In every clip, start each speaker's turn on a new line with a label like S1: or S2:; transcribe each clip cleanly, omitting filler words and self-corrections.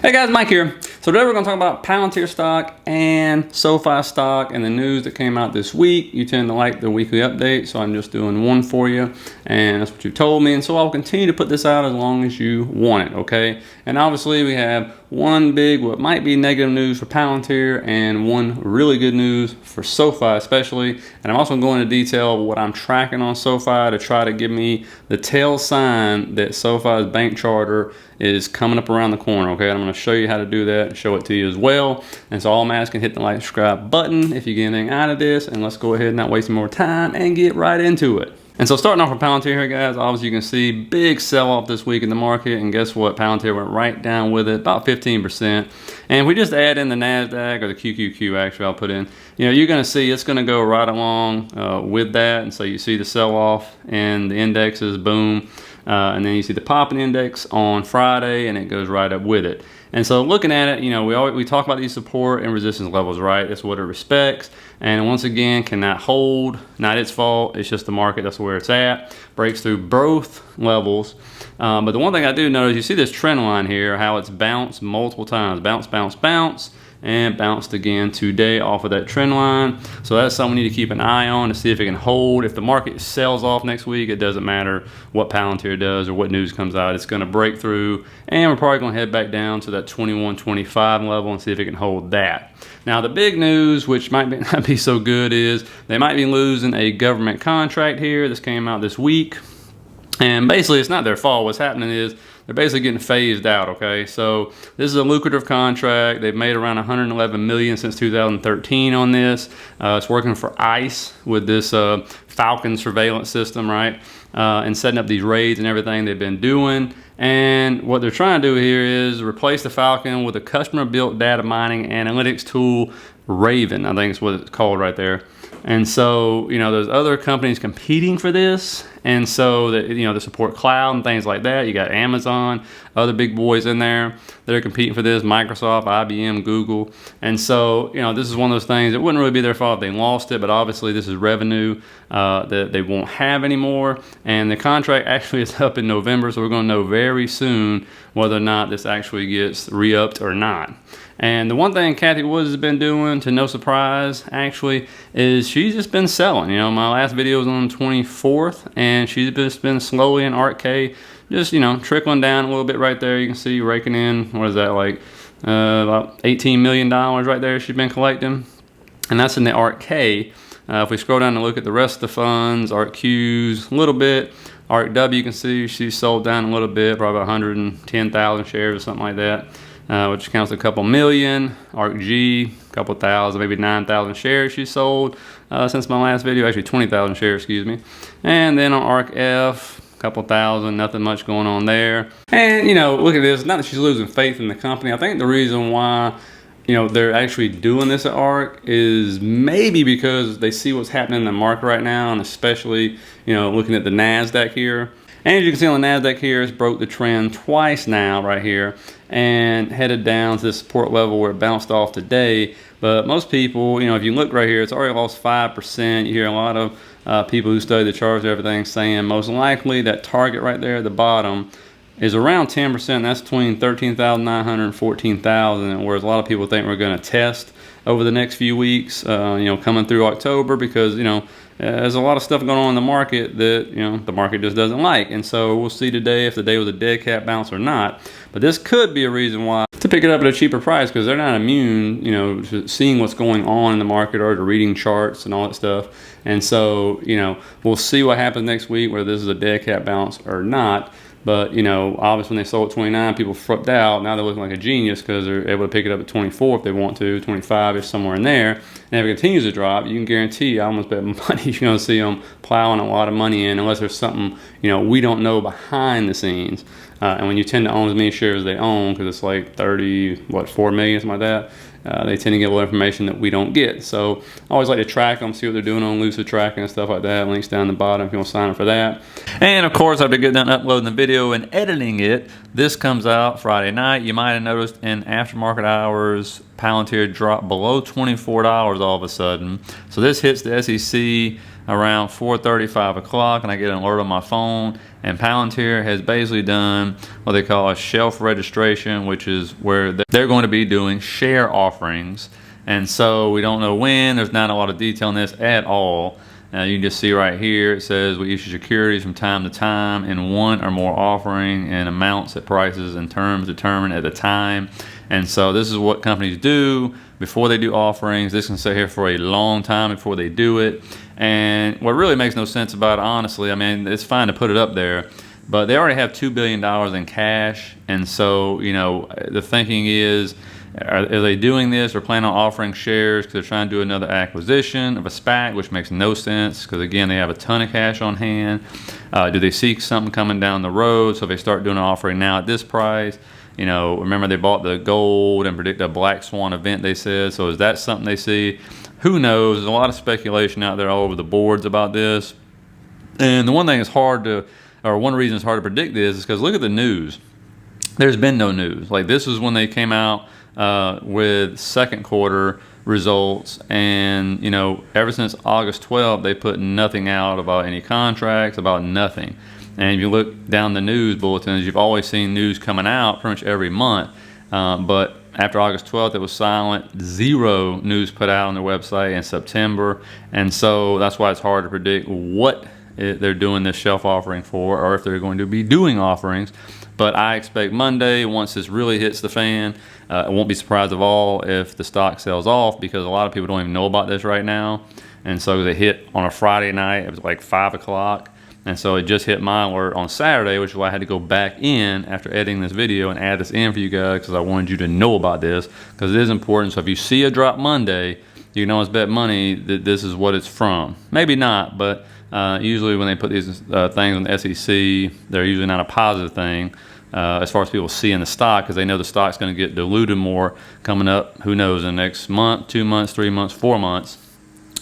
S1: Hey guys, Mike here. So today we're going to talk about Palantir stock and SOFI stock and the news that came out this week. You tend to like the weekly update, so I'm just doing one for you, and that's what you told me, and so I'll continue to put this out as long as you want it, okay? And obviously we have one big, what might be negative news for Palantir, and one really good news for SOFI especially. And I'm also going into detail what I'm tracking on SOFI to try to give me the tail sign that SOFI's bank charter is coming up around the corner, okay? I'm going to show you how to do that and show it to you as well. And so all I'm asking, hit the like, subscribe button if you get anything out of this, and let's go ahead and not waste more time and get right into it. And so starting off with Palantir here, guys, obviously you can see big sell-off this week in the market, and guess what? Palantir went right down with it, about 15%. And if we just add in the NASDAQ, or the QQQ actually I'll put in, you're going to see it's going to go right along with that. And so you see the sell-off and the indexes, boom. And then you see the popping index on Friday, and it goes right up with it. And so looking at it, we talk about these support and resistance levels, right? That's what it respects. And once again, cannot hold. Not its fault. It's just the market. That's where it's at. Breaks through both levels. But the one thing I do notice, you see this trend line here, how it's bounced multiple times. Bounce, bounce, bounce. And bounced again today off of that trend line. So that's something we need to keep an eye on to see if it can hold. If the market sells off next week, it doesn't matter what Palantir does or what news comes out. It's going to break through, and we're probably going to head back down to that 21.25 level and see if it can hold that. Now the big news, which might not be so good, is they might be losing a government contract here. This came out this week. And basically, it's not their fault. What's happening is they're basically getting phased out, okay? So this is a lucrative contract. They've made around $111 million since 2013 on this. It's working for ICE with this Falcon surveillance system, right? And setting up these raids and everything they've been doing. And what they're trying to do here is replace the Falcon with a customer-built data mining analytics tool, Raven, I think is what it's called right there. And so, there's other companies competing for this. And so, they support cloud and things like that. You got Amazon, other big boys in there that are competing for this, Microsoft, IBM, Google. And so, this is one of those things, it wouldn't really be their fault if they lost it, but obviously this is revenue that they won't have anymore. And the contract actually is up in November, so we're going to know very soon whether or not this actually gets re-upped or not. And the one thing Kathy Woods has been doing, to no surprise, actually, is she's just been selling. My last video was on the 24th, and she's just been slowly in Ark K, just, trickling down a little bit right there. You can see raking in, what is that, like about $18 million right there she's been collecting. And that's in the Ark K. If we scroll down and look at the rest of the funds, Ark Qs, a little bit. Ark W, you can see she's sold down a little bit, probably 110,000 shares or something like that. Which counts a couple million. Ark G, a couple thousand, maybe 9,000 shares she sold since my last video. Actually 20,000 shares, excuse me. And then on Ark F, a couple thousand, nothing much going on there. And look at this, not that she's losing faith in the company. I think the reason why they're actually doing this at Ark is maybe because they see what's happening in the market right now, and especially looking at the NASDAQ here. And as you can see on the NASDAQ here, it's broke the trend twice now right here and headed down to the support level where it bounced off today. But most people, if you look right here, it's already lost 5%. You hear a lot of people who study the charts and everything saying most likely that target right there at the bottom is around 10%. That's between 13,900 and 14,000, whereas a lot of people think we're going to test over the next few weeks, coming through October, because, there's a lot of stuff going on in the market that, the market just doesn't like. And so we'll see today if the day was a dead cat bounce or not. But this could be a reason why to pick it up at a cheaper price, because they're not immune, to seeing what's going on in the market or to reading charts and all that stuff. And so, we'll see what happens next week, whether this is a dead cat bounce or not. But, obviously when they sold at 29, people flipped out. Now they're looking like a genius because they're able to pick it up at 24 if they want to, 25 is somewhere in there. And if it continues to drop, you can guarantee, I almost bet money you're going to see them plowing a lot of money in, unless there's something, we don't know behind the scenes. And when you tend to own as many shares as they own, because it's like 4 million, something like that, they tend to get a little information that we don't get. So I always like to track them, see what they're doing on Lucid tracking and stuff like that. Links down the bottom if you want to sign up for that. And of course, after getting done uploading the video and editing it, this comes out Friday night. You might have noticed in aftermarket hours, Palantir dropped below $24 all of a sudden. So this hits the SEC around 4:30, 5 o'clock, and I get an alert on my phone. And Palantir has basically done what they call a shelf registration, which is where they're going to be doing share offerings. And so we don't know when. There's not a lot of detail in this at all. You can just see right here, it says we issue securities from time to time in one or more offering and amounts at prices and terms determined at the time. And so this is what companies do before they do offerings. This can stay here for a long time before they do it. And what really makes no sense about it, honestly, I mean, it's fine to put it up there, but they already have $2 billion in cash. And so, you know, the thinking is, are they doing this or plan on offering shares because they're trying to do another acquisition of a SPAC, which makes no sense because, again, they have a ton of cash on hand. Do they see something coming down the road? So if they start doing an offering now at this price, you know, remember they bought the gold and predict a black swan event, they said. So is that something they see? Who knows? There's a lot of speculation out there all over the boards about this. And the one thing is hard to, or one reason it's hard to predict this is because look at the news. There's been no news. Like this is when they came out with second quarter results, and you know, ever since August 12th, they put nothing out about any contracts, about nothing. And if you look down the news bulletins, you've always seen news coming out pretty much every month. But after August 12th, it was silent. Zero news put out on their website in September. And so that's why it's hard to predict what they're doing this shelf offering for, or if they're going to be doing offerings. But I expect Monday, once this really hits the fan, I won't be surprised at all if the stock sells off, because a lot of people don't even know about this right now. And so they hit on a Friday night. It was like 5 o'clock. And so it just hit my alert on Saturday, which is why I had to go back in after editing this video and add this in for you guys, because I wanted you to know about this, because it is important. So if you see a drop Monday, you can always bet money that this is what it's from. Maybe not, but usually when they put these things on the SEC, they're usually not a positive thing as far as people seeing the stock, because they know the stock's going to get diluted more coming up, who knows, in the next month, 2 months, 3 months, 4 months.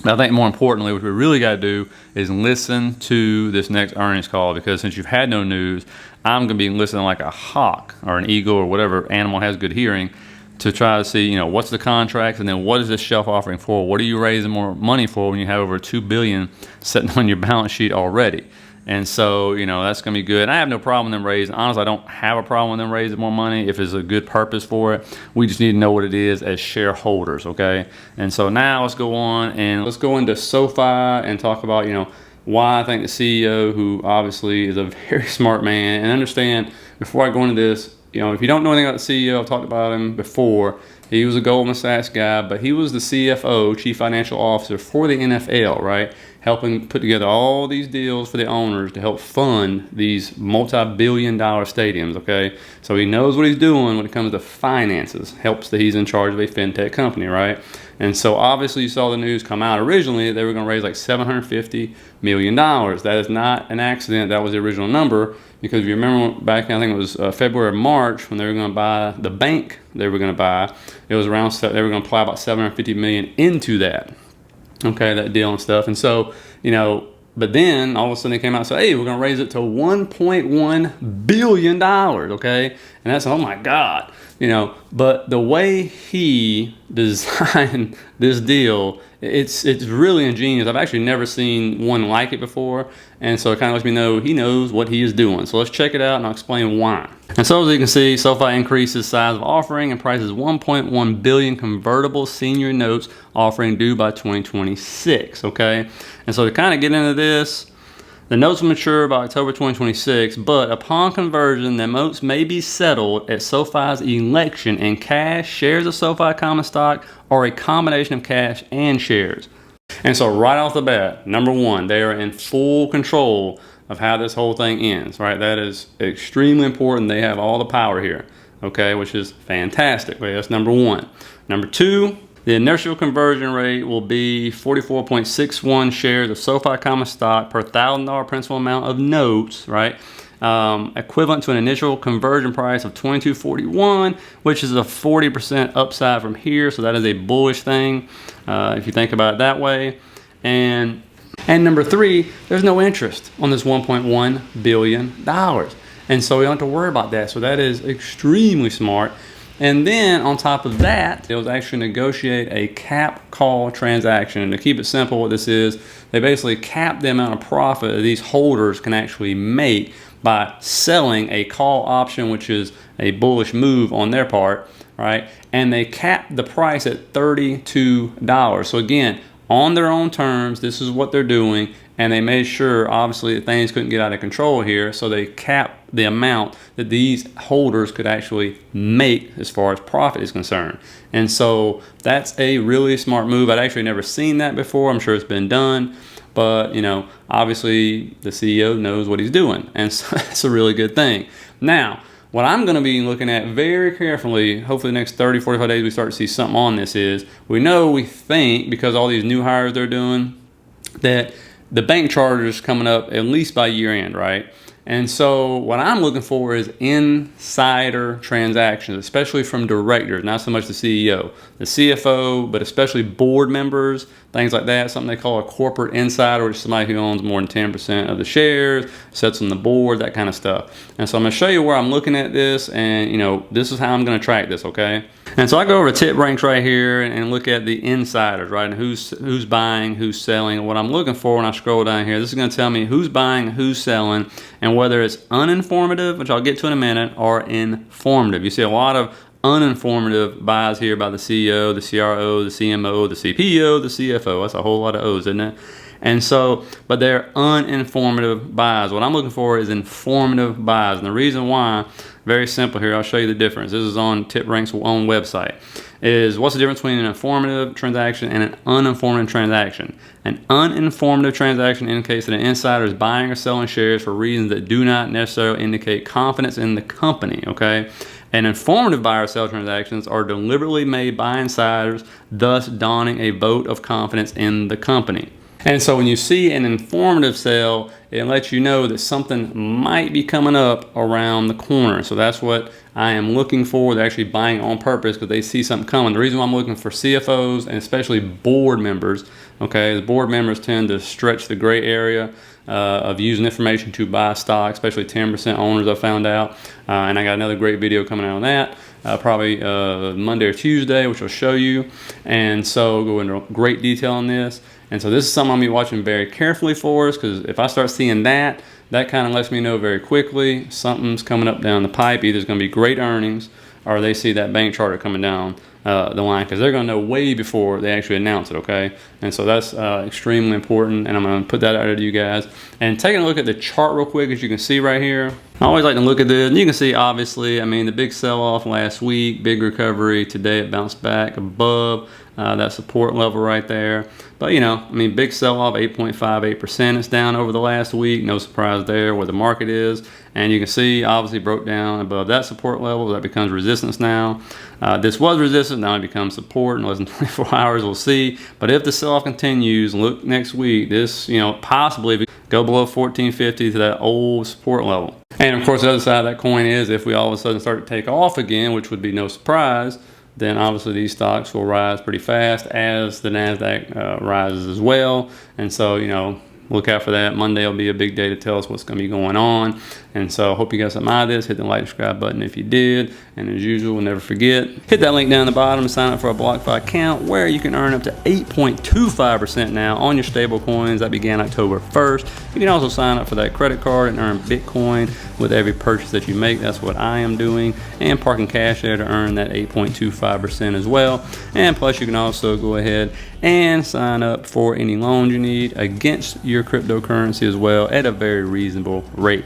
S1: But I think more importantly, what we really got to do is listen to this next earnings call, because since you've had no news, I'm going to be listening like a hawk or an eagle or whatever animal has good hearing to try to see, you know, what's the contracts, and then what is this shelf offering for? What are you raising more money for when you have over $2 billion sitting on your balance sheet already? And so, you know, that's going to be good. I have no problem with them raising. Honestly, I don't have a problem with them raising more money if it's a good purpose for it. We just need to know what it is as shareholders, okay? And so now let's go on and let's go into SOFI and talk about, you know, why I think the CEO, who obviously is a very smart man, and understand, before I go into this, you know, if you don't know anything about the CEO, I've talked about him before. He was a Goldman Sachs guy, but he was the CFO, Chief Financial Officer, for the NFL, right? Helping put together all these deals for the owners to help fund these multi-billion-dollar stadiums, okay? So he knows what he's doing when it comes to finances. Helps that he's in charge of a fintech company, right? And so obviously you saw the news come out originally that they were going to raise like $750 million. That is not an accident. That was the original number, because if you remember back, I think it was February or March, when they were going to buy the bank they were going to buy, it was around, they were going to apply about $750 million into that. Okay, that deal and stuff. And so, you know, but then all of a sudden they came out and said, hey, we're going to raise it to $1.1 billion, okay? And that's, oh my God, you know, but the way he designed this deal, it's really ingenious. I've actually never seen one like it before. And so it kind of lets me know he knows what he is doing. So let's check it out and I'll explain why. And so as you can see, SoFi increases size of offering and prices 1.1 billion convertible senior notes offering due by 2026, okay? And so to kind of get into this, the notes will mature by October 2026, but upon conversion, the notes may be settled at SoFi's election in cash, shares of SoFi common stock, or a combination of cash and shares. And so right off the bat, number one, they are in full control of how this whole thing ends, right? That is extremely important. They have all the power here, okay, which is fantastic. Okay, that's number one. Number two, the initial conversion rate will be 44.61 shares of SoFi common stock per $1,000 principal amount of notes, right? Equivalent to an initial conversion price of $22.41, which is a 40% upside from here. So that is a bullish thing if you think about it that way. And number three, there's no interest on this $1.1 billion. And so we don't have to worry about that. So that is extremely smart. And then on top of that, it was actually negotiate a cap call transaction. And to keep it simple, what this is, they basically cap the amount of profit that these holders can actually make by selling a call option, which is a bullish move on their part, right? And they cap the price at $32. So again, on their own terms, this is what they're doing, and they made sure obviously that things couldn't get out of control here, so they capped the amount that these holders could actually make as far as profit is concerned. And so that's a really smart move. I'd actually never seen that before. I'm sure it's been done, but you know, obviously the CEO knows what he's doing, and so that's a really good thing. Now, what I'm going to be looking at very carefully, hopefully the next 30, 45 days we start to see something on this, is we think, because all these new hires they're doing, that the bank charter is coming up at least by year end, right? And so what I'm looking for is insider transactions, especially from directors, not so much the CEO, the CFO, but especially board members, things like that, something they call a corporate insider, which is somebody who owns more than 10% of the shares, sits on the board, that kind of stuff. And so I'm going to show you where I'm looking at this, and you know, this is how I'm going to track this, okay? And so I go over to tip ranks right here and look at the insiders, right? And who's buying, who's selling. And what I'm looking for when I scroll down here, this is going to tell me who's buying, who's selling, and whether it's uninformative, which I'll get to in a minute, or informative. You see a lot of uninformative buys here by the CEO, the CRO, the CMO, the CPO, the CFO. That's a whole lot of O's, isn't it? And so, but they're uninformative buys. What I'm looking for is informative buys. And the reason why, very simple here, I'll show you the difference. This is on TipRank's own website. Is what's the difference between an informative transaction and an uninformative transaction? An uninformative transaction indicates that an insider is buying or selling shares for reasons that do not necessarily indicate confidence in the company, okay? And informative buy or sell transactions are deliberately made by insiders, thus donning a vote of confidence in the company. And so when you see an informative sale, it lets you know that something might be coming up around the corner. So that's what I am looking for. They're actually buying on purpose because they see something coming. The reason why I'm looking for CFOs and especially board members, okay, the board members tend to stretch the gray area of using information to buy stock, especially 10% owners, I found out. And I got another great video coming out on that, probably Monday or Tuesday, which will show you. And so go into great detail on this. And so this is something I'm going to be watching very carefully for us, because if I start seeing that, that kind of lets me know very quickly something's coming up down the pipe. Either it's going to be great earnings, or they see that bank charter coming down the line, because they're going to know way before they actually announce it, okay? And so that's extremely important, and I'm going to put that out there to you guys. And taking a look at the chart real quick, as you can see right here, I always like to look at this, and you can see obviously, I mean, the big sell-off last week, big recovery. Today it bounced back above that support level right there. But you know, I mean, big sell-off, 8.58%. It's down over the last week. No surprise there where the market is. And you can see, obviously broke down above that support level. That becomes resistance now. This was resistance, now it becomes support in less than 24 hours. We'll see. But if the sell-off continues, look next week, this, you know, possibly go below 1450 to that old support level. And of course, the other side of that coin is if we all of a sudden start to take off again, which would be no surprise, then obviously these stocks will rise pretty fast as the NASDAQ rises as well. And so, you know, look out for that. Monday will be a big day to tell us what's going to be going on. And so I hope you got something out of this. Hit the like, subscribe button if you did. And as usual, never forget, hit that link down the bottom to sign up for a BlockFi account where you can earn up to 8.25% now on your stable coins. That began October 1st. You can also sign up for that credit card and earn Bitcoin with every purchase that you make. That's what I am doing. And parking cash there to earn that 8.25% as well. And plus you can also go ahead and sign up for any loans you need against your cryptocurrency as well at a very reasonable rate.